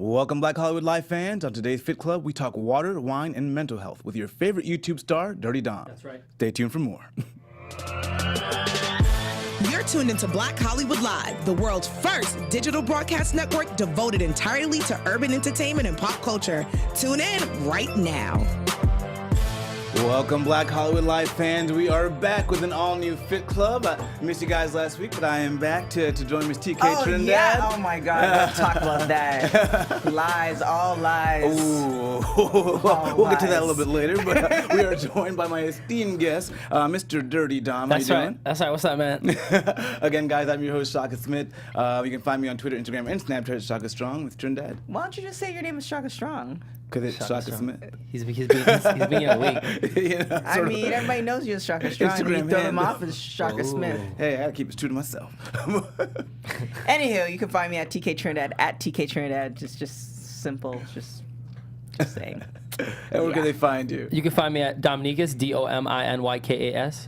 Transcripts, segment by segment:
Welcome, Black Hollywood Live fans. On today's Fit Club, we talk water, wine, and mental health with your favorite YouTube star, Dirty Dom. That's right. Stay tuned for more. You're tuned into Black Hollywood Live, the world's first digital broadcast network devoted entirely to urban entertainment and pop culture. Tune in right now. Welcome, Black Hollywood Live fans. We are back with an all-new Fit Club. I missed you guys last week, but I am back to join Miss TK Trinidad. Yeah. Oh my God, let's talk about that. Lies, all lies. Ooh. We'll get to that a little bit later, but we are joined by my esteemed guest, Mr. Dirty Dom. That's How you right. doing? That's right. What's up, man? Again, guys, I'm your host, Shaka Smith. You can find me on Twitter, Instagram, and Snapchat at Shaka Strong with Trinidad. Why don't you just say your name is Shaka Strong? Because it's Shaka Strong. Smith. He's being a weak. You know, I mean, everybody knows you as Shaka Strong. Instagram You throw him handle. off as Shaka Smith. Hey, I gotta keep it true to myself. Anywho, you can find me at TK Trinidad, at TK Trinidad. Just simple, just saying. And where can they find you? You can find me at Dominikas, Dominykas.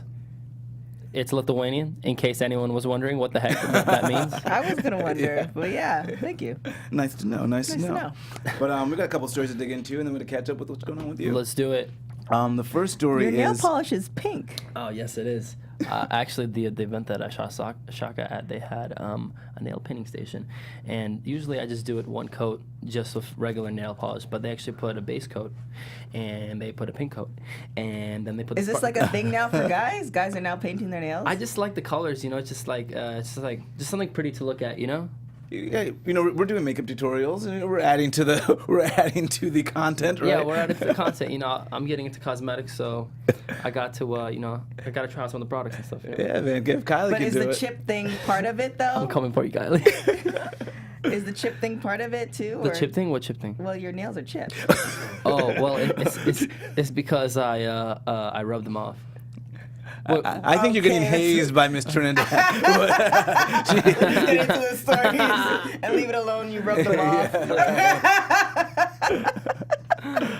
It's Lithuanian, in case anyone was wondering what the heck that means. I was going to wonder, but yeah, thank you. Nice to know. Nice to to know. know. But we got a couple stories to dig into, and then we're gonna catch up with what's going on with you. Let's do it. The first story Your nail is polish is pink. Oh, yes, it is. Actually, the event that I shot Shaka at, they had a nail painting station. And usually I just do it one coat just with regular nail polish, but they actually put a base coat, and they put a pink coat. And then they put Is this like a thing now for guys? Guys are now painting their nails? I just like the colors, it's just like, just something pretty to look at, yeah, we're doing makeup tutorials, and we're adding to the content, right? Yeah, we're adding to the content. I'm getting into cosmetics, so I got to, I got to try out some of the products and stuff. Yeah, man, give Kylie But can is do the it. chip thing part of it, though? I'm coming for you, Kylie. Is the chip thing part of it, too? The or- chip thing? What chip thing? Well, your nails are chipped. Oh, well, it's because I rubbed them off. I think you're getting Okay. hazed by Miss Trinidad. Get into the stories and leave it alone. You rub them off.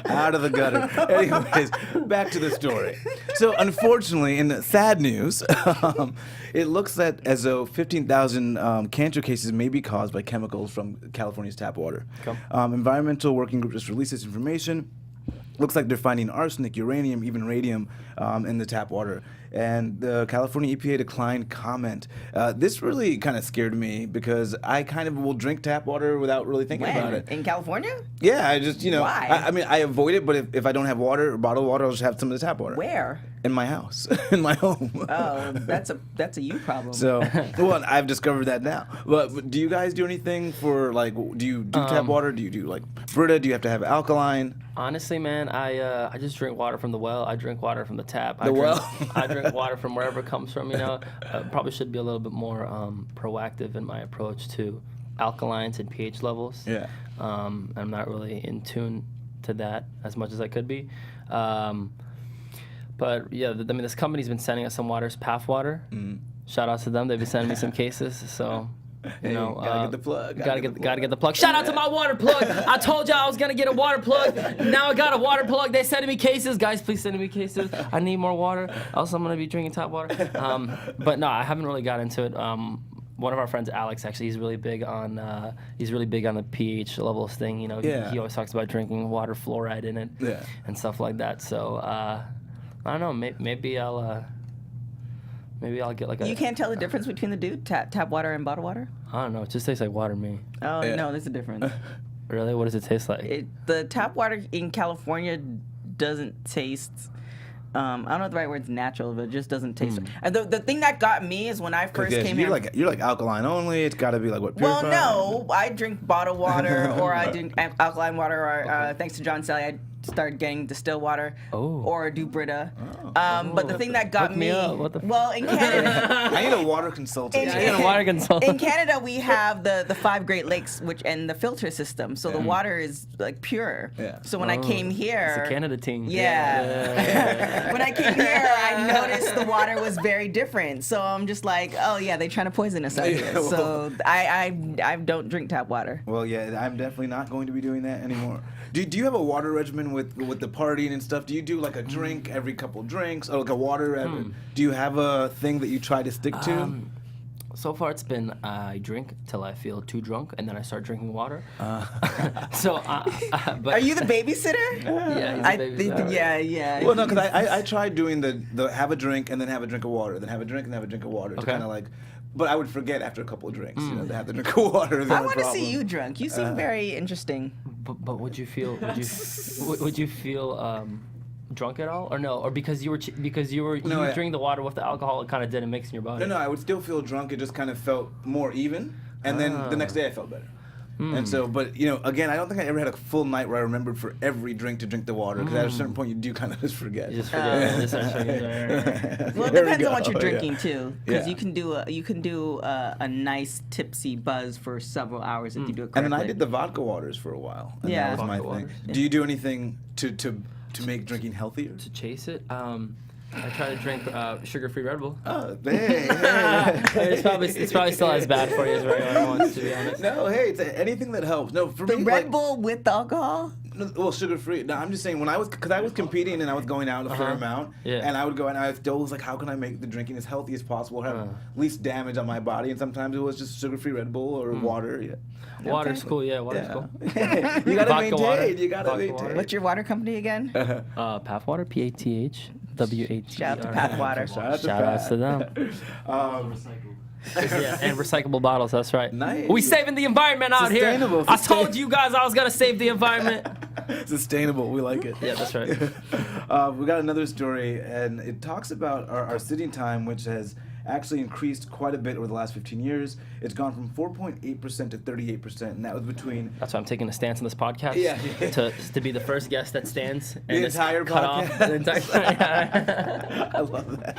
Out of the gutter. Anyways, back to the story. So, unfortunately, in the sad news, it looks as though 15,000 cancer cases may be caused by chemicals from California's tap water. Okay. Environmental Working Group just released this information. Looks like they're finding arsenic, uranium, even radium in the tap water. And the California EPA declined comment. This really kind of scared me because I kind of will drink tap water without really thinking about When? it. In California? Yeah, I just, Why? I mean, I avoid it, but if I don't have water or bottled water, I'll just have some of the tap water. Where? In my house, in my home. Oh, that's a you problem. So, well, I've discovered that now. But do you guys do anything for, like, do you do tap water? Do you do, like, Brita? Do you have to have alkaline? Honestly, man, I just drink water from the well. I drink water from the tap. Well? I drink water from wherever it comes from. Probably should be a little bit more proactive in my approach to alkalines and pH levels. Yeah. I'm not really in tune to that as much as I could be. But yeah, this company's been sending us some waters, PAF water. Shout out to them. They've been sending me some cases. So. Gotta get the plug. Gotta get the plug. Shout out to my water plug. I told y'all I was gonna get a water plug. Now I got a water plug. They sending me cases. Guys, please send me cases. I need more water. Also, I'm gonna be drinking tap water. But no, I haven't really got into it. One of our friends, Alex, actually, he's really big on the pH levels thing. Yeah. He always talks about drinking water, fluoride in it, and stuff like that. So I don't know. Maybe I'll get like a. You can't tell the difference between the two, tap water and bottled water? I don't know. It just tastes like water to me. Oh, Yeah. no, there's a difference. Really? What does it taste like? The tap water in California doesn't taste. I don't know if the right word's natural, but it just doesn't taste. And the thing that got me is when I first came you're here. you're like alkaline only. It's got to be like what? Well, purified? no, I drink bottled water or I drink alkaline water, or thanks to John Sally, I started getting distilled water or do Brita. But the thing that got Hook me up. What the well, in Canada, I need a water consultant. I need a water consultant. in Canada we have the 5 Great Lakes, and the filter system, so the water is like pure. Yeah. So when I came here, It's a Canada team. Yeah. When I came here, I noticed the water was very different. So I'm just like, oh yeah, they're trying to poison us out here. Yeah, well- So I don't drink tap water. Well, yeah, I'm definitely not going to be doing that anymore. Do you have a water regimen with the partying and stuff? Do you do like a drink every couple drinks, or like a water? Do you have a thing that you try to stick to? So far, it's been I drink till I feel too drunk, and then I start drinking water. So, but Are you the babysitter? Yeah, he's a babysitter. Yeah. Well, no, because I tried doing the have a drink and then have a drink of water, then have a drink and have a drink of water to Okay. kind of like. But I would forget after a couple of drinks, you know, to have the drink of water. I want to see you drunk. You seem very interesting. But would you feel would you feel drunk at all, or no, or because you were drinking the water with the alcohol, it kind of didn't mix in your body? No, I would still feel drunk. It just kind of felt more even, and then the next day I felt better. And so, but you know, again, I don't think I ever had a full night where I remembered for every drink to drink the water, because at a certain point you do kind of just forget. You just forget. Just start drinking. Well, it There we depends on what go, you're yeah. drinking too, because Yeah. you can do a nice tipsy buzz for several hours if you do it correctly. And then I did the vodka waters for a while. And Yeah. that was my Vodka thing. waters. Do you do anything to make drinking healthier? To chase it, I try to drink sugar-free Red Bull. Oh, hey. It's probably still as bad for you as regular ones, to be honest. No, hey, it's anything that helps. No, for The me, Red like, Bull with alcohol. no, well, sugar free. No, I'm just saying when I was competing and I was going out a fair amount, Yeah. and I would go and I still was like, how can I make the drinking as healthy as possible, have least damage on my body? And sometimes it was just sugar free Red Bull or water. Yeah. Water's cool, yeah, water's cool. you gotta Vodka maintain. water. You gotta Vodka maintain. water. What's your water company again? Path Water, PATHWAT. Shout out to Path Water. Shout outs to them. Yeah, and recyclable bottles, that's right. Nice. We saving the environment out here. Sustainable, I told you guys I was gonna save the environment. Sustainable. We like it. Yeah, that's right. We got another story, and it talks about our sitting time, which has actually increased quite a bit over the last 15 years. It's gone from 4.8% to 38%, and that was between That's why I'm taking a stance on this podcast. Yeah. To be the first guest that stands and The is entire cut podcast? off the entire. I love that.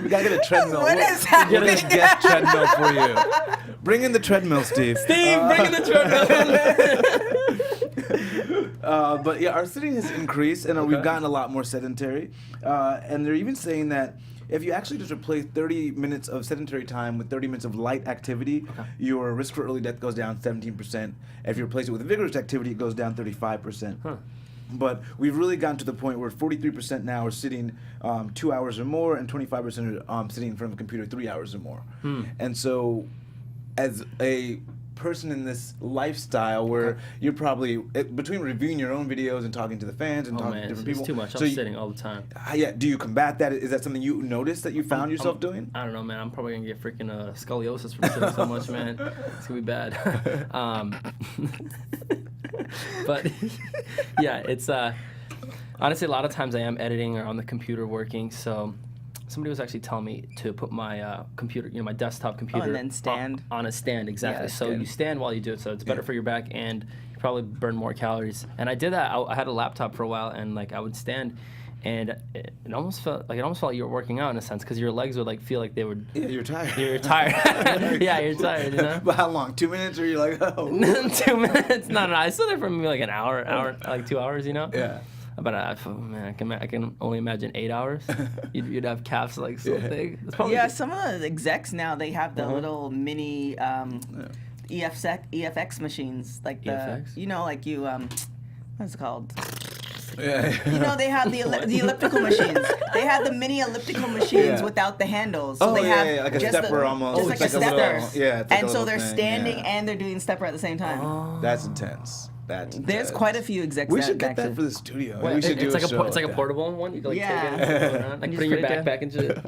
We gotta get a treadmill. What is happening? We'll get a guest treadmill for you. Bring in the treadmill, Steve. Steve, bring in the treadmill. But yeah, our sitting has increased, and we've gotten a lot more sedentary. And they're even saying that if you actually just replace 30 minutes of sedentary time with 30 minutes of light activity, your risk for early death goes down 17%. If you replace it with vigorous activity, it goes down 35%. But we've really gotten to the point where 43% now are sitting 2 hours or more, and 25% are sitting in front of a computer 3 hours or more. And so, as a person in this lifestyle where you're probably between reviewing your own videos and talking to the fans and Oh talking man, to different it's people, too much. so I'm you- sitting all the time. yeah, do you combat that? Is that something you noticed that you found yourself doing? I don't know, man. I'm probably gonna get freaking scoliosis from sitting so much, man. It's gonna be bad. But yeah, it's honestly a lot of times I am editing or on the computer working. So somebody was actually telling me to put my computer, my desktop computer, and then stand. on a stand. Exactly. that's So good. you stand while you do it. So it's better for your back, and you probably burn more calories. And I did that. I had a laptop for a while, and like I would stand. And it almost felt like you were working out in a sense, because your legs would like feel like they would. Yeah, you're tired. You're tired. Yeah, you're tired. You know. But how long? 2 minutes? Or you're like, oh. 2 minutes? No. I stood there for maybe like an hour, like 2 hours. You know. Yeah. But man, I can only imagine 8 hours. You'd have calves like so thick. It's probably Yeah, some of the execs now, they have the little mini EFX machines, like the EFX? like you what's it called? Yeah. They have the elliptical machines. They have the mini elliptical machines Yeah. without the handles. So Oh, they yeah, have yeah, like a just stepper almost. Just It's like a like a stepper. little- yeah, it's like and a so little they're thing, standing yeah. and they're doing stepper at the same time. That's intense. That's There's intense. quite a few execs. We should get actually. that for the studio. What? We should do It's like a show it's like a that. portable one. You can like Yeah. take it and go around, like Just putting your put it backpack and shit.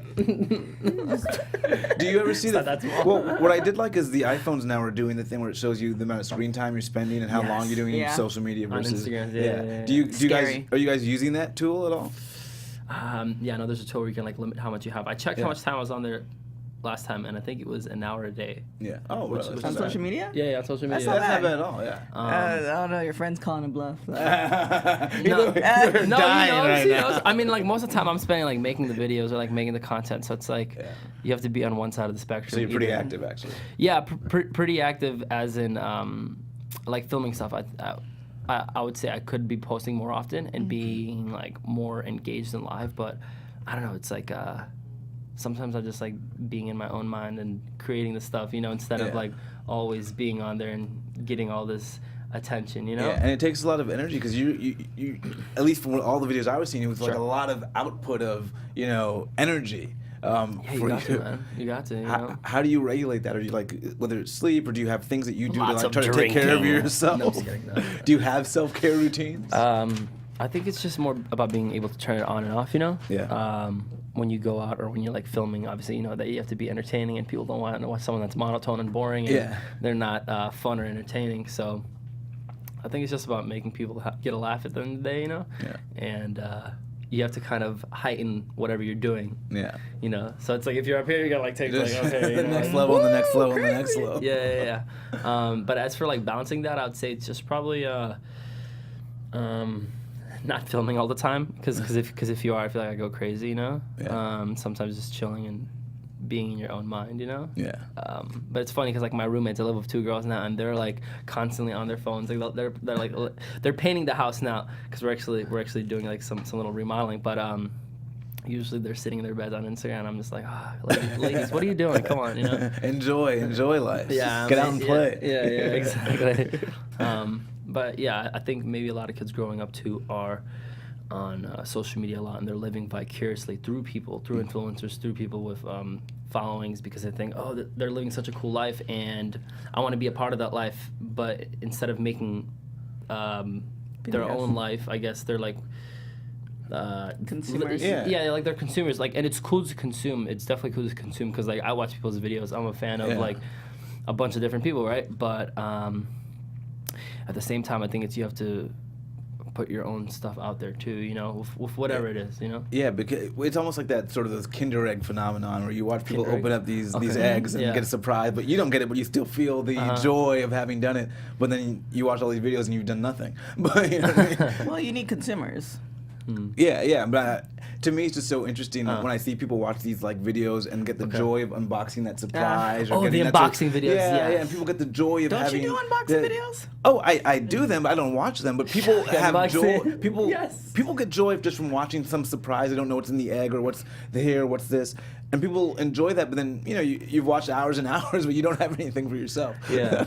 Do you ever see not the? that small. Well, what I did like is the iPhones now are doing the thing where it shows you the amount of screen time you're spending and how long you're doing Yeah. social media On versus Instagram, yeah. Do you guys Scary. are you guys using that tool at all? Yeah, no, there's a tool where you can like limit how much you have. I checked Yeah. how much time I was on there last time, and I think it was an hour a day. Yeah. Oh, Which- really? which On is social media? Yeah, on social media. not That's not bad. bad at all. Yeah. I don't know. Your friend's calling a bluff. No, You're dying no, right he now. knows. I mean, like most of the time, I'm spending like making the videos or like making the content. So it's like you have to be on one side of the spectrum. So you're pretty either- active, actually. Yeah, pretty active, as in like filming stuff. I would say I could be posting more often and being like more engaged in live, but I don't know. It's like sometimes I just like being in my own mind and creating the stuff, instead of Yeah. like always being on there and getting all this attention, you know? Yeah, and it takes a lot of energy because you at least from all the videos I was seeing, it was like Sure. a lot of output of energy. Yeah, you got to, man. You got to. You know? How do you regulate that? Are you like, whether it's sleep, or do you have things that you do Lots to of like try to take care of drinking. yourself? No, I'm just kidding, no. Do you have self-care routines? I think it's just more about being able to turn it on and off, you know? Yeah. When you go out or when you're like filming, obviously, you know that you have to be entertaining, and people don't want to watch someone that's monotone and boring, and Yeah. they're not fun or entertaining. So I think it's just about making people get a laugh at the end of the day, you know? Yeah. And you have to kind of heighten whatever you're doing, Yeah. you know? So it's like if you're up here, you gotta like take like, okay, the you know, next like, level, and the next level, and the next level. yeah. But as for like balancing that, I would say it's just probably not filming all the time, because if you are, I feel like I go crazy, you know. Yeah. Sometimes just chilling and being in your own mind, you know. Yeah. But it's funny because like my roommates, I live with 2 girls now, and they're like constantly on their phones. Like they're painting the house now, because we're actually doing like some little remodeling. But usually they're sitting in their beds on Instagram. And I'm just like, ladies, what are you doing? Come on, you know. Enjoy life. Yeah, Get out and play. Yeah, exactly. But yeah, I think maybe a lot of kids growing up too are on social media a lot, and they're living vicariously through people, through influencers, through people with followings, because they think, oh, they're living such a cool life, and I want to be a part of that life. But instead of making their own life, I guess they're like Consumers. Yeah, like they're consumers. Like, and it's cool to consume. It's definitely cool to consume, because like I watch people's videos. I'm a fan of like a bunch of different people, right? But at the same time, I think you have to put your own stuff out there too, you know, with whatever it is, you know. Yeah, because it's almost like that sort of this Kinder Egg phenomenon, where you watch people Kinder open Egg? up these Okay. eggs and Yeah. get a surprise, but you don't get it, but you still feel the joy of having done it. But then you watch all these videos and you've done nothing. But you know what I mean? Well, you need consumers. Yeah, but to me it's just so interesting when I see people watch these like videos and get the joy of unboxing that surprise. Or Oh, getting the that sort unboxing videos, Yeah, yeah. and people get the joy of Don't having. you do unboxing videos? Oh, I do them, but I don't watch them. But people have joy. unboxing. People Yes. people get joy just from watching some surprise. They don't know what's in the egg or what's here, what's this, and people enjoy that. But then you've watched hours and hours, but you don't have anything for yourself. Yeah,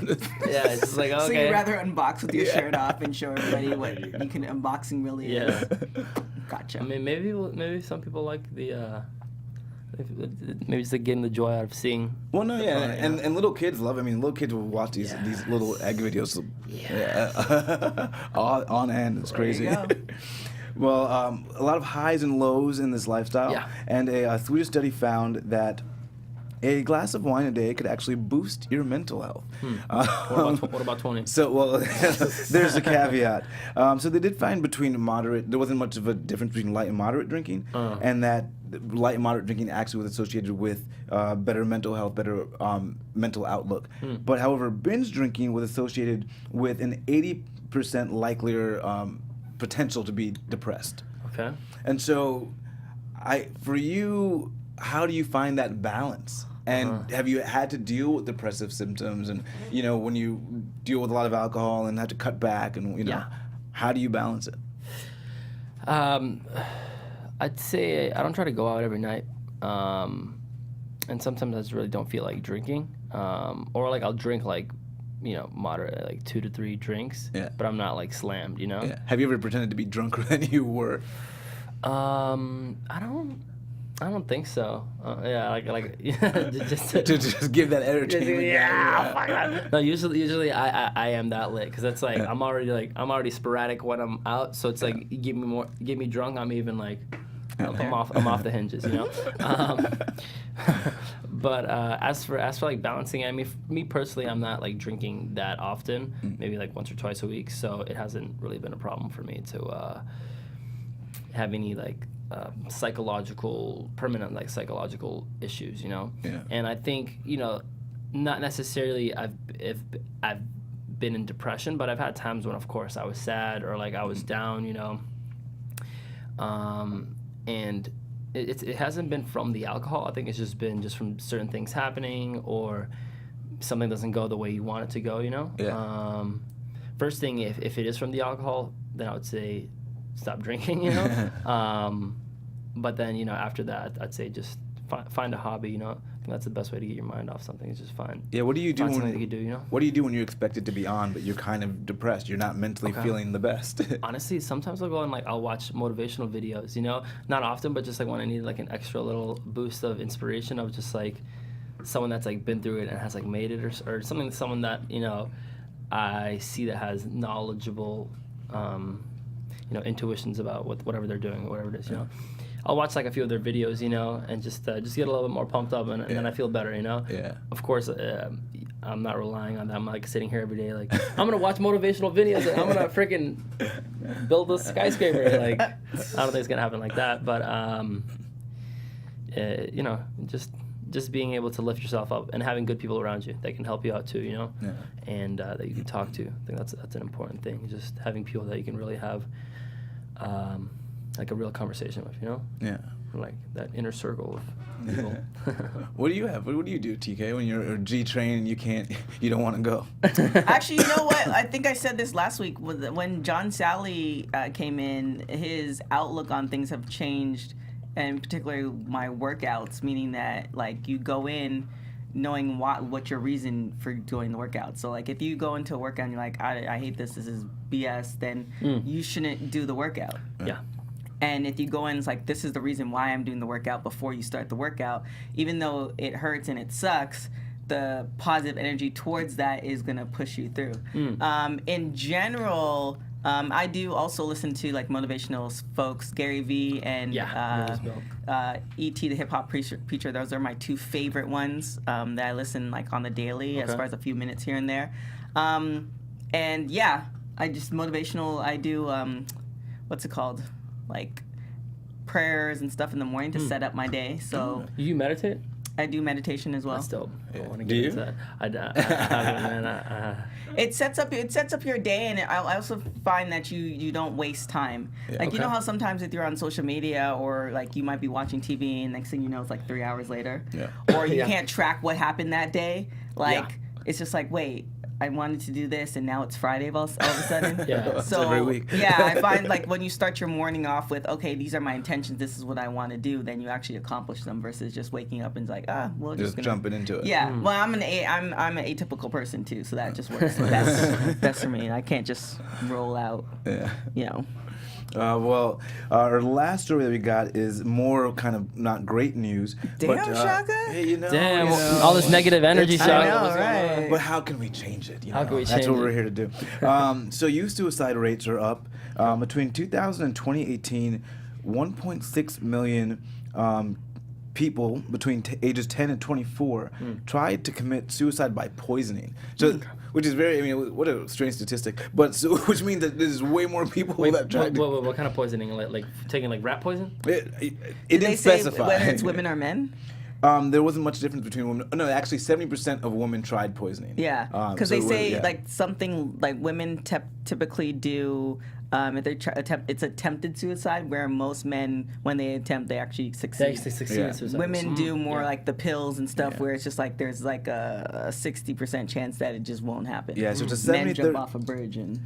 yeah. It's just like, okay. So you'd rather unbox with your shirt off and show everybody what you can unboxing really is. Gotcha. I mean, maybe some people like the maybe just like getting the joy out of seeing. Well, no, yeah, product, and little kids love it. I mean, little kids will watch these little egg videos. On end. It's crazy. you go. Well, a lot of highs and lows in this lifestyle. Yeah. And a Swedish study found that a glass of wine a day could actually boost your mental health. What about 20? So, well, there's a caveat. So they did find there wasn't much of a difference between light and moderate drinking, and that light and moderate drinking actually was associated with better mental health, better mental outlook. But however, binge drinking was associated with an 80% likelier potential to be depressed. Okay. And so, for you, how do you find that balance? And have you had to deal with depressive symptoms, and when you deal with a lot of alcohol and have to cut back, and how do you balance it? I'd say I don't try to go out every night, and sometimes I just really don't feel like drinking, or like I'll drink like moderate, like 2 to 3 drinks, but I'm not like slammed, Yeah. Have you ever pretended to be drunker than you were? I don't think so. Like just to just give that entertainment. No, usually I am that lit, because that's like I'm already sporadic when I'm out. So it's like you get me drunk, I'm even like I'm off the hinges, But as for like balancing, I mean, me personally, I'm not like drinking that often, maybe like once or twice a week. So it hasn't really been a problem for me to have any like permanent psychological issues, Yeah. And I think, not necessarily I've been in depression, but I've had times when, of course, I was sad or like I was down, and it hasn't been from the alcohol. I think it's just been from certain things happening, or something doesn't go the way you want it to go, Yeah. First thing, if it is from the alcohol, then I would say stop drinking, But then, after that, I'd say just find a hobby, think that's the best way to get your mind off something. Is just find. Yeah, what do you do Find when something that you do, you know? What do you do when you're expected to be on, but you're kind of depressed? You're not mentally feeling the best. Honestly, sometimes I'll go and I'll watch motivational videos. You know, not often, but just when I need an extra little boost of inspiration of just someone that's been through it and has made it or something. Someone that I see that has knowledgeable, intuitions about whatever they're doing or whatever it is. You know. I'll watch a few of their videos, and just get a little bit more pumped up, and then I feel better, Yeah. Of course, I'm not relying on that. I'm sitting here every day, I'm gonna watch motivational videos, and I'm gonna freaking build a skyscraper. I don't think it's gonna happen like that, but just being able to lift yourself up and having good people around you that can help you out too, Yeah. and that you can talk to. I think that's an important thing. Just having people that you can really have. A real conversation with, Yeah. That inner circle of people. What do you have? What do you do, TK, when you're G train and you don't want to go? Actually, you know what? I think I said this last week when John Sally came in. His outlook on things have changed, and particularly my workouts, meaning that you go in knowing what's your reason for doing the workout. So if you go into a workout and you're I hate this is BS, then you shouldn't do the workout. Yeah. And if you go in, it's this is the reason why I'm doing the workout before you start the workout. Even though it hurts and it sucks, the positive energy towards that is going to push you through. In general, I do also listen to motivational folks, Gary Vee and E.T. the Hip Hop Preacher. Those are my two favorite ones that I listen on the daily, as far as a few minutes here and there. And yeah, I just motivational. I do what's it called? Prayers and stuff in the morning to set up my day. So You meditate? I do meditation as well. That's dope. I want to Do get you? into that. I haven't, man. It sets up your day, and I also find that you don't waste time. Yeah. You know how sometimes if you're on social media or you might be watching TV and next thing you know it's 3 hours later, Yeah. or you Yeah. can't track what happened that day. It's just wait, I wanted to do this and now it's Friday all of a sudden. Yeah. So Every week. yeah, I find when you start your morning off with these are my intentions, this is what I want to do, then you actually accomplish them versus just waking up and well, Just jumping into it. yeah. Well, I'm an atypical person too, so that just works best for me. I can't just roll out. Yeah. Our last story that we got is more kind of not great news. Damn, but, Shaka. Hey, Damn, all this negative energy, It's- Shaka. I know, What's going on? right? But how can we change it? How can we That's change what it? we're here to do. So youth suicide rates are up. Between 2000 and 2018, 1.6 million people between ages 10 and 24 tried to commit suicide by poisoning. So, which is what a strange statistic. But which means that there's way more people that tried. What kind of poisoning? Like taking rat poison? It Did they didn't say specify whether it's women or men? There wasn't much difference between women. No, actually, 70% of women tried poisoning. Yeah, because so they say yeah. something women typically do. If they it's attempted suicide, where most men, when they attempt, they actually succeed. They actually succeed Yeah. in suicide. Women do more the pills and stuff, Yeah. where it's just there's a 60% chance that it just won't happen. Yeah, so it's a Men 70 jump off a bridge and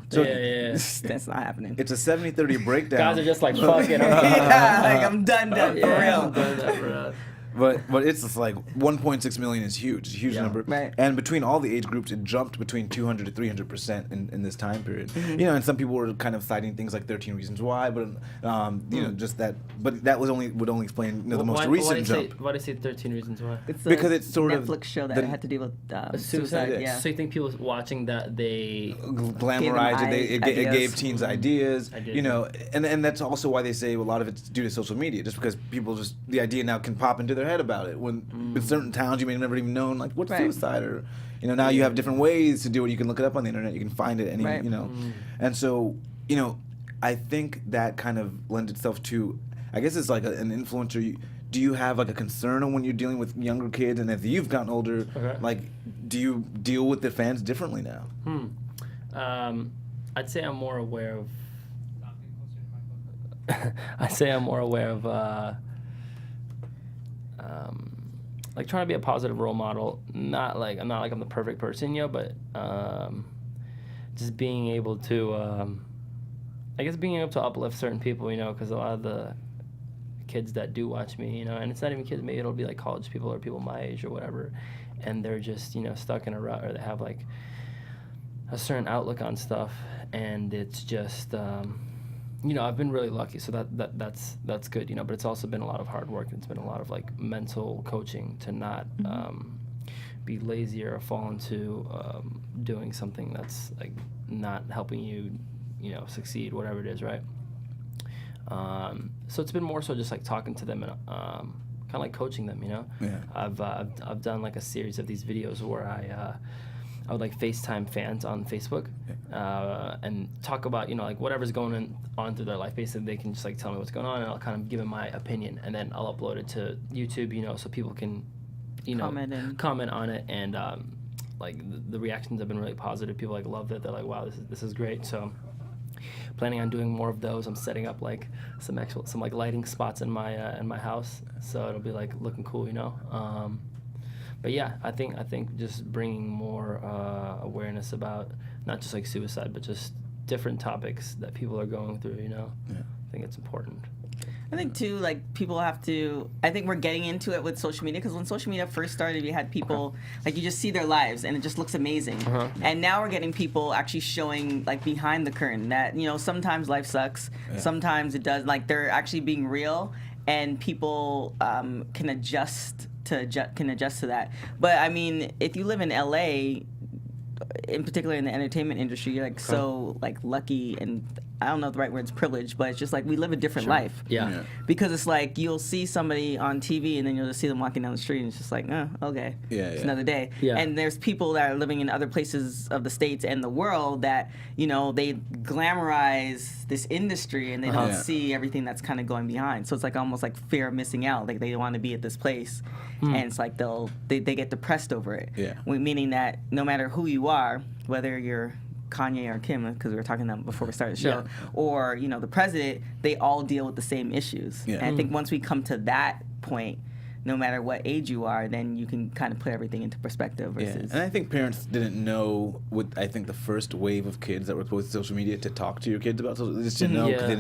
So- Yeah. that's not happening. It's a 70-30 breakdown. Guys are just fuck it. Yeah, I'm done for real. But it's just 1.6 million is huge. It's a huge number. Right. And between all the age groups, it jumped between 200 to 300% in this time period. And some people were kind of citing things like 13 Reasons Why, but just that. But that would only explain the most recent jump. Why do you say 13 Reasons Why? It's Because it's sort of Netflix show that the- had to do with Suicide. suicide. Yeah. So you think people watching that they Glamorized it. It ideas. gave teens ideas. Ideas. And that's also why they say a lot of it's due to social media, just because people the idea now can pop into their head about it. When in certain towns you may have never even known what's Right. suicide, or now you have different ways to do it. You can look it up on the internet. You can find it any Right. and so I think that kind of lends itself to, I guess it's like an influencer. Do you have a concern when you're dealing with younger kids, and as you've gotten older, do you deal with the fans differently now? I'd say I'm more aware of. I'd say I'm more aware of. Trying to be a positive role model. I'm not the perfect person, but just being able to, I guess being able to uplift certain people, because a lot of the kids that do watch me, you know, and it's not even kids, maybe it'll be like college people or people my age or whatever, and they're just, you know, stuck in a rut, or they have like a certain outlook on stuff, and it's just, you know, I've been really lucky, so that's good, you know, but it's also been a lot of hard work, and it's been a lot of like mental coaching to not be lazy or fall into doing something that's like not helping you, you know, succeed, whatever it is, right? So it's been more so just like talking to them and kind of like coaching them, you know. Yeah. I've done like a series of these videos where I would like FaceTime fans on Facebook and talk about, you know, like whatever's going on through their life. Basically, they can just like tell me what's going on, and I'll kind of give them my opinion, and then I'll upload it to YouTube, you know, so people can, you know, comment on it, and like the reactions have been really positive. People like loved it. They're like, wow, this is great. So planning on doing more of those. I'm setting up like some like lighting spots in my house, so it'll be like looking cool, you know. But yeah, I think just bringing more awareness about not just like suicide, but just different topics that people are going through, you know. Yeah. I think it's important. I think too, like people have to. I think we're getting into it with social media, because when social media first started, you had people like you just see their lives and it just looks amazing. And now we're getting people actually showing like behind the curtain that, you know, sometimes life sucks, sometimes it does. Like they're actually being real, and people can adjust to that. But I mean, if you live in LA, in particular in the entertainment industry, you're like so like lucky, and I don't know if the right word's privileged, but it's just like we live a different life. Yeah. Because it's like you'll see somebody on TV and then you'll just see them walking down the street, and it's just like, okay, it's another day. Yeah. And there's people that are living in other places of the States and the world that, you know, they glamorize this industry and they don't see everything that's kind of going behind. So it's like almost like fear of missing out. Like they want to be at this place, and it's like they get depressed over it. Yeah. Meaning that no matter who you are, whether you're Kanye or Kim, because we were talking about before we started the show, or, you know, the president, they all deal with the same issues. And I think once we come to that point, no matter what age you are, then you can kind of put everything into perspective. Versus And I think parents didn't know, with I think the first wave of kids that were exposed to social media, to talk to your kids about social. They just didn't know, because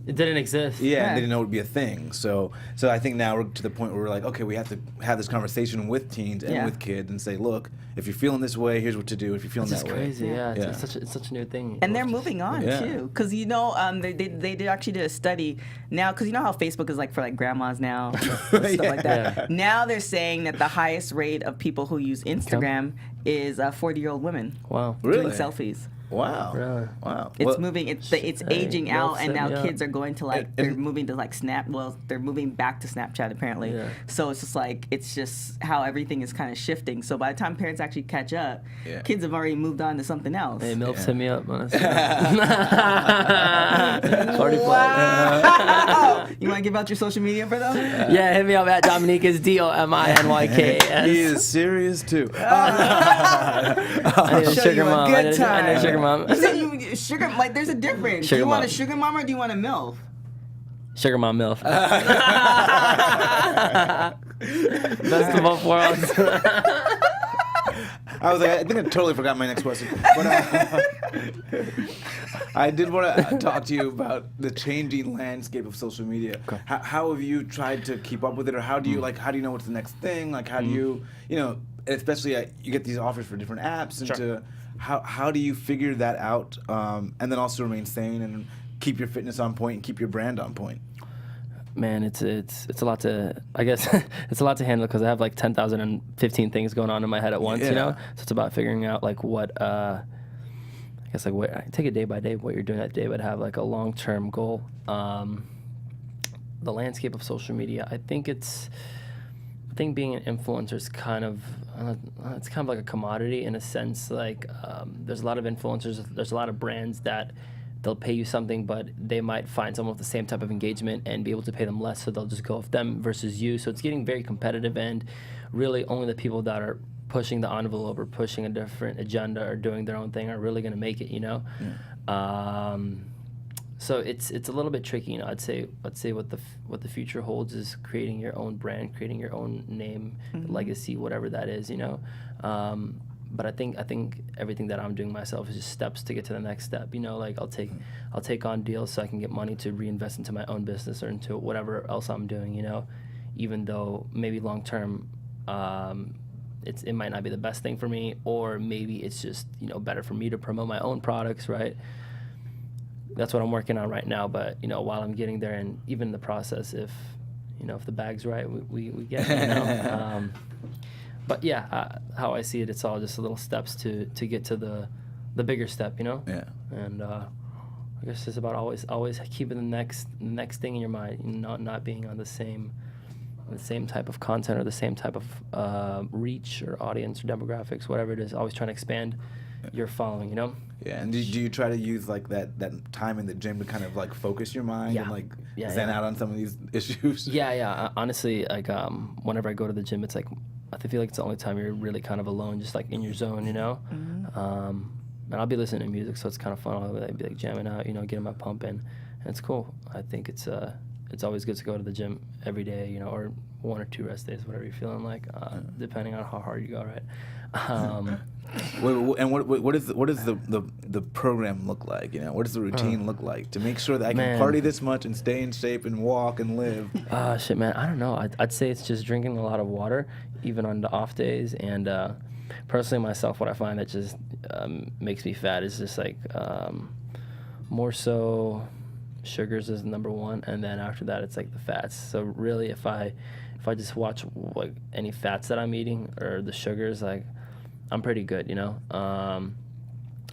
it didn't exist. And they didn't know it would be a thing. So I think now we're to the point where we're like, okay, we have to have this conversation with teens and with kids and say, look, if you're feeling this way, here's what to do. If you're feeling that way, crazy. It's such a new thing. And they're moving on too, because you know, they actually did a study now, because you know how Facebook is like for like grandmas now, stuff like that. Now they're saying that the highest rate of people who use Instagram is 40-year-old women. Wow. Really? Doing selfies. Wow. Really? Wow. It's moving. It's aging out, and now kids are going to like they're moving to like Snap. Well, they're moving back to Snapchat apparently. Yeah. So it's just like it's just how everything is kind of shifting. So by the time parents actually catch up, kids have already moved on to something else. Hey, MILFs hit me up. Wow. You want to give out your social media for them? Yeah, hit me up at Dominiquez DOMINYKS. He is serious too. I need a sugar mom. I need a sugar mom. You said sugar, like there's a difference. Do you want a sugar mom or do you want a MILF? Sugar mom MILF. Best of both worlds. I was like, I think I totally forgot my next question. But I did want to talk to you about the changing landscape of social media. Okay. How have you tried to keep up with it, or how do you know what's the next thing? Like, how do you know, especially you get these offers for different apps, and how do you figure that out, and then also remain sane and keep your fitness on point and keep your brand on point? Man, it's a lot to, I guess, it's a lot to handle, because I have like 10,015 things going on in my head at once, you know? So it's about figuring out like what, I guess like what, take it day by day, what you're doing that day, but have like a long-term goal. The landscape of social media, I think being an influencer is kind of, it's kind of like a commodity in a sense. Like there's a lot of influencers, there's a lot of brands that they'll pay you something, but they might find someone with the same type of engagement and be able to pay them less, so they'll just go with them versus you. So it's getting very competitive, and really only the people that are pushing the envelope or pushing a different agenda or doing their own thing are really going to make it, you know? So it's a little bit tricky, you know. I'd say what the future holds is creating your own brand, creating your own name, legacy, whatever that is, you know. But I think everything that I'm doing myself is just steps to get to the next step. You know, like I'll take on deals so I can get money to reinvest into my own business or into whatever else I'm doing. You know, even though maybe long term, it might not be the best thing for me, or maybe it's just, you know, better for me to promote my own products, right? That's what I'm working on right now. But, you know, while I'm getting there, and even in the process, if the bag's right, we get it, you know. But yeah, how I see it, it's all just little steps to get to the bigger step, you know. Yeah. And I guess it's about always keeping the next thing in your mind, not being on the same type of content or the same type of reach or audience or demographics, whatever it is. Always trying to expand your following, you know. Yeah, and do you try to use like that time in the gym to kind of like focus your mind and like zen out on some of these issues? Yeah. Honestly, like whenever I go to the gym, it's like I feel like it's the only time you're really kind of alone, just like in your zone, you know. And I'll be listening to music, so it's kind of fun. I'll be like jamming out, you know, getting my pump in, and it's cool. I think it's always good to go to the gym every day, you know, or 1 or 2 rest days, whatever you're feeling like, depending on how hard you go, right? And what does the program look like? You know, what does the routine look like to make sure that I can party this much and stay in shape and walk and live? Shit, man, I don't know. I'd say it's just drinking a lot of water, even on the off days. And personally, myself, what I find that just makes me fat is just like more so sugars is number one, and then after that, it's like the fats. So really, if I just watch like any fats that I'm eating or the sugars, like I'm pretty good, you know. And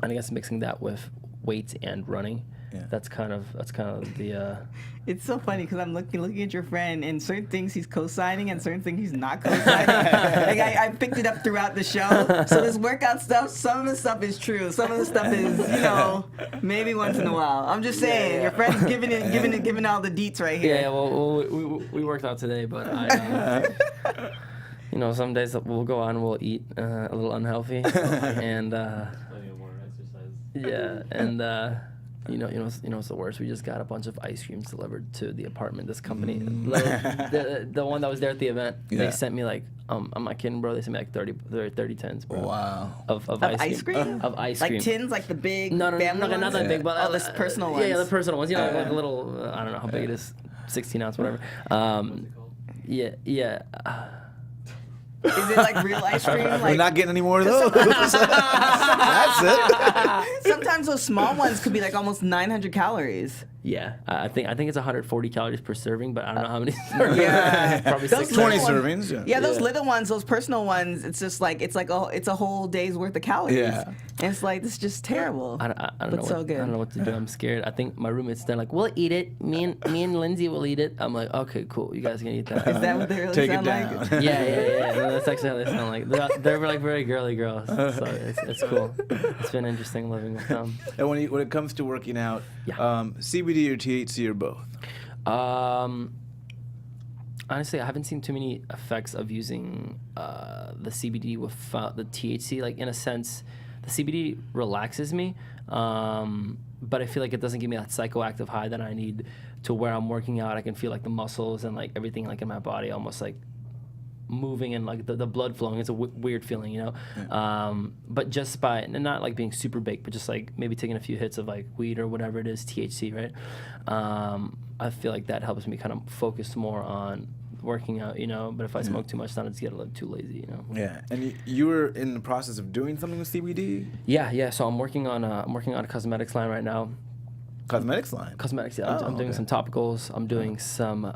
I guess mixing that with weights and running, that's kind of the. It's so funny because I'm looking at your friend, and certain things he's co-signing and certain things he's not co-signing. Like I picked it up throughout the show. So this workout stuff, some of the stuff is true. Some of the stuff is, you know, maybe once in a while. I'm just saying, your friend's giving all the deets right here. Yeah, well we worked out today, but I. You know, some days we'll go out and we'll eat a little unhealthy, and more exercise. yeah, and you know what's the worst? We just got a bunch of ice creams delivered to the apartment. This company, the one that was there at the event, they sent me like I'm not kidding, bro. They sent me like 30 tins, bro. Wow. Of ice cream? Of ice like cream. Like tins, like the big No, family not that big, but the personal ones. Yeah, the personal ones. You know, like a little. I don't know how big it is, 16 ounce, whatever. Yeah. Is it like real ice cream? We're Like, not getting any more of those. That's it. sometimes those small ones could be like almost 900 calories. Yeah, I think it's 140 calories per serving, but I don't know how many. Yeah, probably those 20 little servings. Ones, yeah, those little ones, those personal ones. It's just like it's a whole day's worth of calories. Yeah. And it's like, this is just terrible. I don't know. so good. I don't know what to do. I'm scared. I think my roommates, they're like, "We'll eat it. Me and Lindsay will eat it." I'm like, "Okay, cool. You guys can eat that." Is that what they really Take it sound down. like? Yeah. No, that's actually how they sound like. They're like very girly girls. So it's cool. It's been interesting living with them. And when it comes to working out, CBD or THC or both? Honestly, I haven't seen too many effects of using the CBD with the THC. Like, in a sense, the CBD relaxes me, but I feel like it doesn't give me that psychoactive high that I need to where I'm working out. I can feel like the muscles and like everything like in my body almost like moving and like the blood flowing. It's a weird feeling, you know. Yeah. But just by, and not like being super baked, but just like maybe taking a few hits of like weed or whatever it is, THC, right? I feel like that helps me kind of focus more on working out, you know. But if I smoke too much, then I just get a little too lazy, you know. Yeah. And you were in the process of doing something with CBD? Yeah. So I'm working on a cosmetics line right now. Cosmetics line? Cosmetics, yeah. I'm doing some topicals. I'm doing some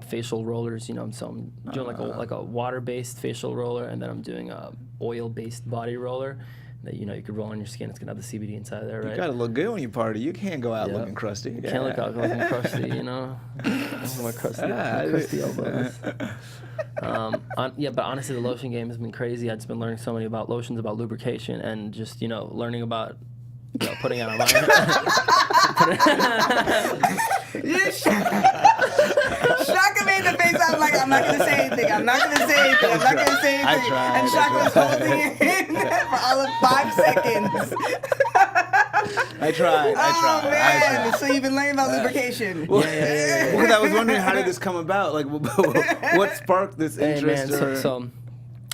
facial rollers. You know, so I'm doing like a water-based facial roller, and then I'm doing a oil-based body roller that you could roll on your skin. It's gonna have the CBD inside there, right? You gotta look good when you party. You can't go out looking crusty. You can't look out looking crusty, you know. My crusty elbows. But honestly, the lotion game has been crazy. I've just been learning so many about lotions, about lubrication, and just learning about putting out a line. Shaka made the face. I was like, I'm not gonna say anything. I tried. And Shaka was holding it in for all of 5 seconds. I tried. Oh man! So you've been learning about lubrication. Yeah. Because I was wondering, how did this come about? Like, what sparked this interest? Hey, man, so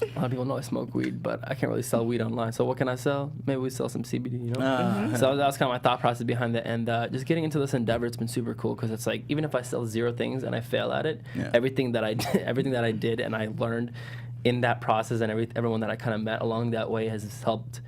A lot of people know I smoke weed, but I can't really sell weed online. So what can I sell? Maybe we sell some CBD, you know? So that was kind of my thought process behind it. And just getting into this endeavor, it's been super cool because it's like, even if I sell 0 things and I fail at it, everything that I did and I learned in that process and everyone that I kind of met along that way has helped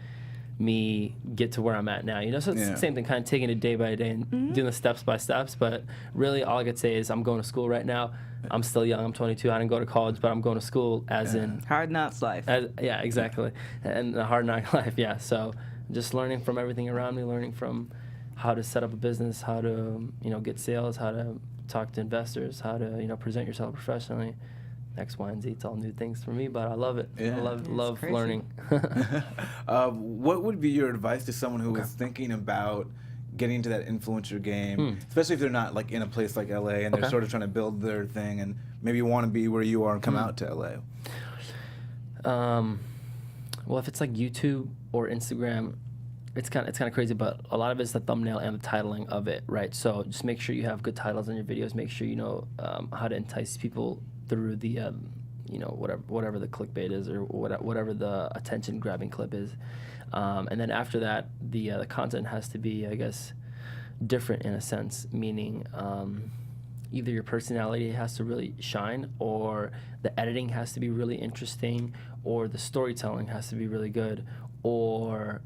me get to where I'm at now, you know? So it's the same thing, kind of taking it day by day and doing the steps by steps. But really all I could say is I'm going to school right now. I'm still young. I'm 22. I didn't go to college, but I'm going to school as in hard knocks life. Yeah, exactly. And the hard knock life. Yeah. So just learning from everything around me, learning from how to set up a business, how to get sales, how to talk to investors, how to present yourself professionally. X, Y, and Z. It's all new things for me, but I love it. Yeah. I love learning. What would be your advice to someone who is thinking about getting into that influencer game, especially if they're not like in a place like LA and they're sort of trying to build their thing and maybe want to be where you are and come out to LA? Well, if it's like YouTube or Instagram, it's kind of crazy, but a lot of it's the thumbnail and the titling of it, right? So just make sure you have good titles on your videos. Make sure you know how to entice people through the whatever the clickbait is or whatever the attention grabbing clip is. And then after that, the content has to be, I guess, different in a sense, meaning either your personality has to really shine, or the editing has to be really interesting, or the storytelling has to be really good, or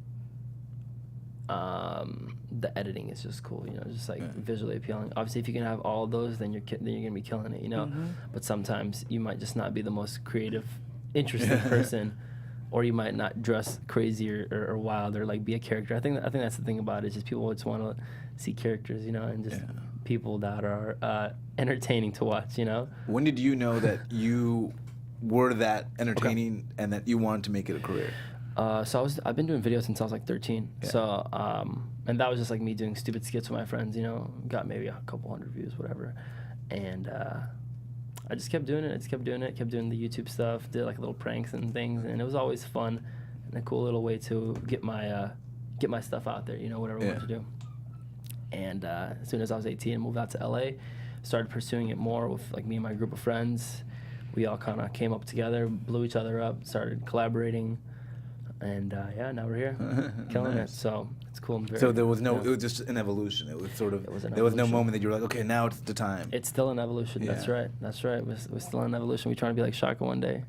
the editing is just cool, just like visually appealing. Obviously, if you can have all of those, then you're gonna be killing it, But sometimes you might just not be the most creative, interesting person. Or you might not dress crazy or wild or like be a character. I think that's the thing about it. Just people just want to see characters, and just people that are entertaining to watch, When did you know that you were that entertaining and that you wanted to make it a career? So I've been doing videos since I was like 13. Yeah. So and that was just like me doing stupid skits with my friends. Got maybe a couple hundred views, whatever, and. I just kept doing it. Kept doing the YouTube stuff, did like little pranks and things, and it was always fun and a cool little way to get my stuff out there, whatever I wanted to do. And as soon as I was 18, I moved out to LA, started pursuing it more with like me and my group of friends. We all kind of came up together, blew each other up, started collaborating, and now we're here, killing it. So it's cool. So there was no, it was just an evolution. It was sort of, there was no moment that you were like, okay, now it's the time. It's still an evolution. Yeah. That's right. We're still in evolution. We're trying to be like Shaka one day.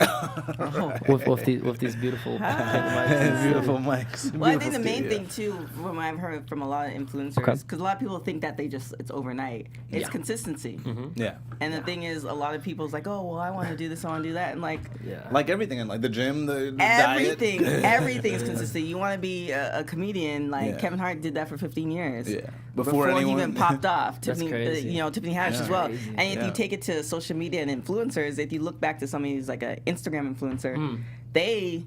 with these beautiful mics. Beautiful mics. Well, I think the main thing too, from what I've heard from a lot of influencers, because a lot of people think that it's overnight. It's consistency. Yeah. And the thing is, a lot of people's like, oh, well, I want to do this, I want to do that, and like everything, and like the gym, the diet. Everything is consistent. You want to be a comedian, like Kevin Hart did that for 15 years. Yeah. Before he even popped off. That's crazy. Tiffany Haddish as well. Crazy. And if you take it to social media and influencers, if you look back to somebody who's like an Instagram influencer, they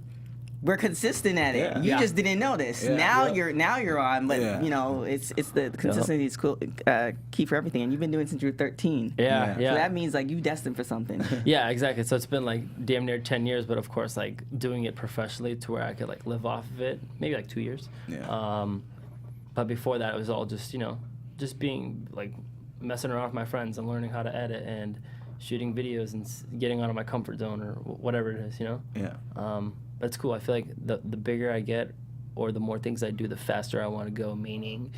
were consistent at it. You just didn't notice. Now you're on, but it's the consistency is cool, key for everything. And you've been doing it since you were 13. Yeah. So that means like you destined for something. Yeah, exactly. So it's been like damn near 10 years, but of course like doing it professionally to where I could like live off of it, maybe like 2 years. Yeah. But before that, it was all just just being like messing around with my friends and learning how to edit and shooting videos and getting out of my comfort zone or whatever it is, Yeah. But it's cool. I feel like the bigger I get or the more things I do, the faster I want to go, meaning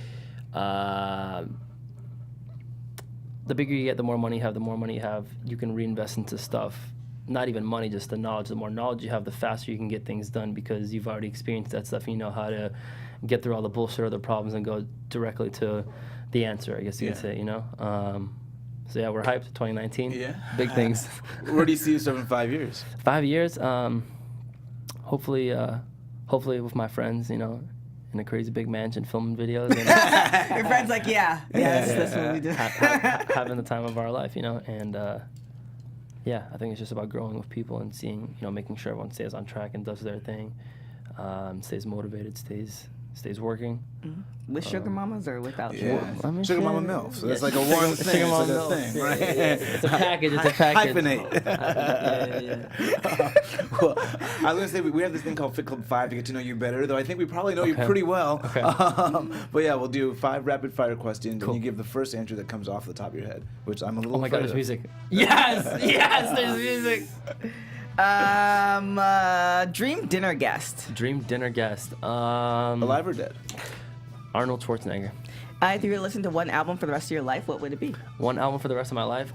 the bigger you get, the more money you have, you can reinvest into stuff. Not even money, just the knowledge. The more knowledge you have, the faster you can get things done because you've already experienced that stuff. You know how to get through all the bullshit or the problems and go directly to the answer, I guess you could say, So yeah, we're hyped. 2019. Yeah. Big things. Where do you see yourself in 5 years? 5 years. Hopefully with my friends, in a crazy big mansion filming videos. And Your friend's like, that's what we do. Having the time of our life, and I think it's just about growing with people and seeing, making sure everyone stays on track and does their thing, stays motivated, stays working. With sugar mamas or without Yeah. sugar? I mean, Sugar Mama MILF. So that's like a one thing. Sugar Mama It's like a MILF. thing, Yeah, right? It's a package. It's a package. Hyphenate. Well, I was going to say, we have this thing called Fit Club 5 to get to know you better, though I think we probably know you pretty well. Okay. But yeah, we'll do 5 rapid fire questions, and you give the first answer that comes off the top of your head, which I'm a little Oh my God, afraid there's of. music. Yes, there's music. Dream dinner guest. Dream dinner guest. Alive or dead? Arnold Schwarzenegger. If you were to listen to one album for the rest of your life, what would it be? One album for the rest of my life.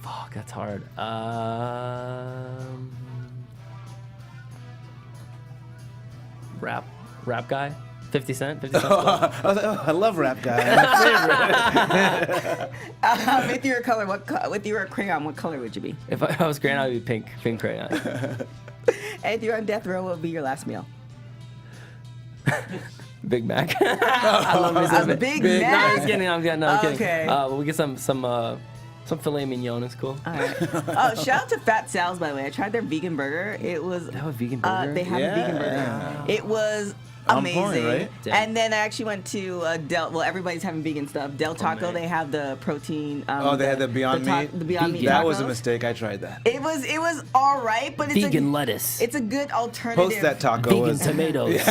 Fuck, that's hard. Rap guy. 50 Cent. 50 Cent. I was like, I love rap guy. My favorite. If you were a color, if you were a crayon, what color would you be? If I was crayon, I'd be pink crayon. And if you're on death row, what would be your last meal? Big Mac. I love me some Big No, Mac? I'm just kidding. I'm kidding. Okay. We get some filet mignon is cool. All right. Oh, shout out to Fat Sal's, by the way. I tried their vegan burger. It was. They have a vegan burger? They have a vegan burger. It was amazing. On point, right? And then I actually went to Del. Well, everybody's having vegan stuff. Del Taco. man. They have the protein. They had the Beyond Meat. The Beyond Meat. That was a tacos. mistake. I tried that. It was all right, but it's Vegan lettuce. It's a good alternative. Post that taco Vegan was tomatoes.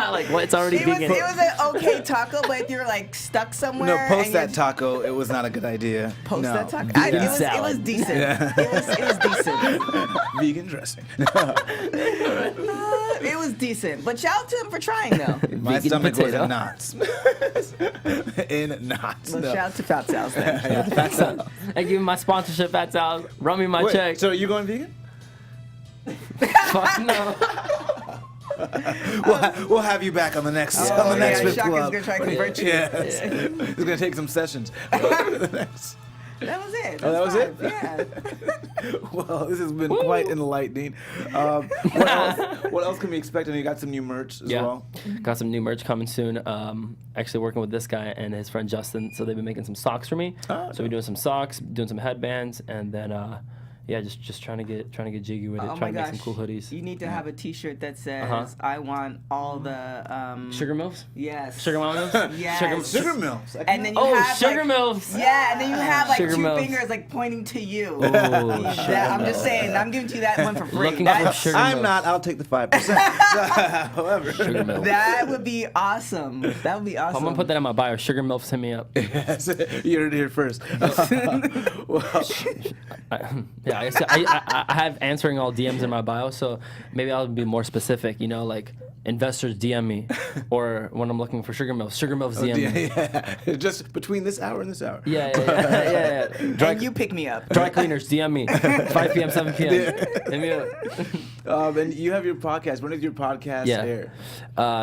Like what? It's already It was vegan. an okay taco, but if you're like stuck somewhere. No, post and that you're- taco. It was not a good idea. Post No. that taco. Vegan It was salad. decent. Yeah. It was decent. Vegan dressing. It was decent. But shout out to him for trying though. My Vegan stomach potato. was in knots. In knots. Well, No. shout out to Fat Sal's then. I give me my sponsorship. That's out. Run me my Wait, check. so are you going vegan? Fuck no. We'll have you back on the next Oh, on the next yeah, Fit Shaka's Club. gonna try to convert you. Yes. It's gonna take some sessions. That was it. Oh, that was it? Yeah. Well, this has been quite enlightening. What else can we expect? And you got some new merch as well. Got some new merch coming soon. Actually working with this guy and his friend Justin. So they've been making some socks for me. Oh, So we're doing some socks, doing some headbands, and then just trying to get jiggy with it. Oh my trying to make gosh. some cool hoodies. You need to have a T-shirt that says, Uh-huh. "I want all the Sugar mills? Yes. Sugar mills? Yes. Sugar mills. And then you Oh, have sugar like, mills. Yeah, and then you have like Sugar two mills. fingers like pointing to you. Oh, I'm just saying. I'm giving you that one for free. Looking up That's- sugar I'm mills. not. I'll take the 5%. However, Sugar mills. That would be awesome. That would be awesome. I'm gonna put that in my bio. Sugar mills, hit me up. yes, you heard it here first. Well, I have answering all DMs in my bio, so maybe I'll be more specific. You know, like investors DM me, or when I'm looking for sugar mills DM me. yeah, just between this hour and this hour. Yeah. And you pick me up. Dry cleaners, DM me. 5 p.m., 7 p.m. Hit me up. And you have your podcast. When does your podcast air?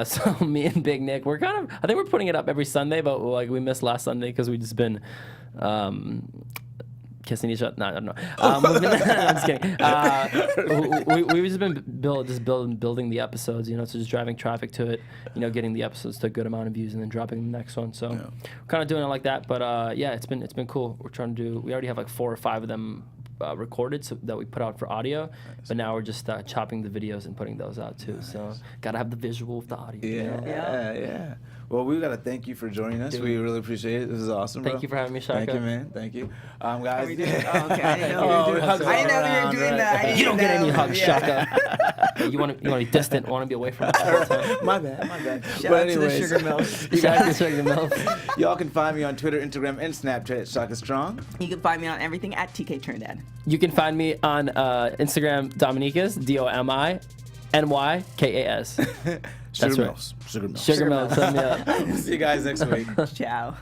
So me and Big Nick, I think we're putting it up every Sunday, but like we missed last Sunday because we just been kissing each other. No, I don't know. I'm just kidding. We've just been building the episodes, you know, so just driving traffic to it, you know, getting the episodes to a good amount of views and then dropping the next one. So we're kind of doing it like that. But it's been cool. We're trying to do. We already have like 4 or 5 of them recorded so that we put out for audio, but now we're just chopping the videos and putting those out too. So gotta have the visual with the audio. You know? Yeah. Well, we gotta thank you for joining us. Dude. We really appreciate it. This is awesome. Thank bro. you for having me, Shaka. Thank you, man. Thank you, guys. Are we doing- oh, okay. I didn't know Oh, we were doing hugs I didn't know all we were around, doing right? that. I You don't didn't get any know. hugs, Yeah. Shaka. You want to be distant. Want to be away from us all the time. My bad. Shout But out to the anyways, sugar mills. Shout out to Sugar Mills. y'all can find me on Twitter, Instagram, and Snapchat at Shaka Strong. You can find me on everything at TK Trinidad. You can find me on Instagram, Dominikas, DOMINYKAS. Sugar right. Mills. Sugar Mills. Sugar Mills, hit me up. See you guys next week. Ciao.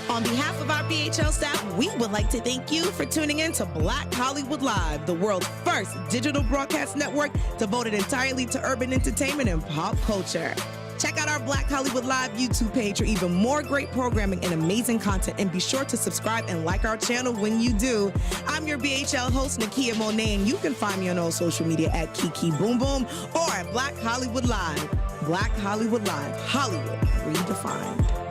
On behalf of our BHL staff, we would like to thank you for tuning in to Black Hollywood Live, the world's first digital broadcast network devoted entirely to urban entertainment and pop culture. Check out our Black Hollywood Live YouTube page for even more great programming and amazing content, and be sure to subscribe and like our channel when you do. I'm your BHL host, Nakia Monet, and you can find me on all social media at Kiki Boom Boom or at Black Hollywood Live. Black Hollywood Live, Hollywood redefined.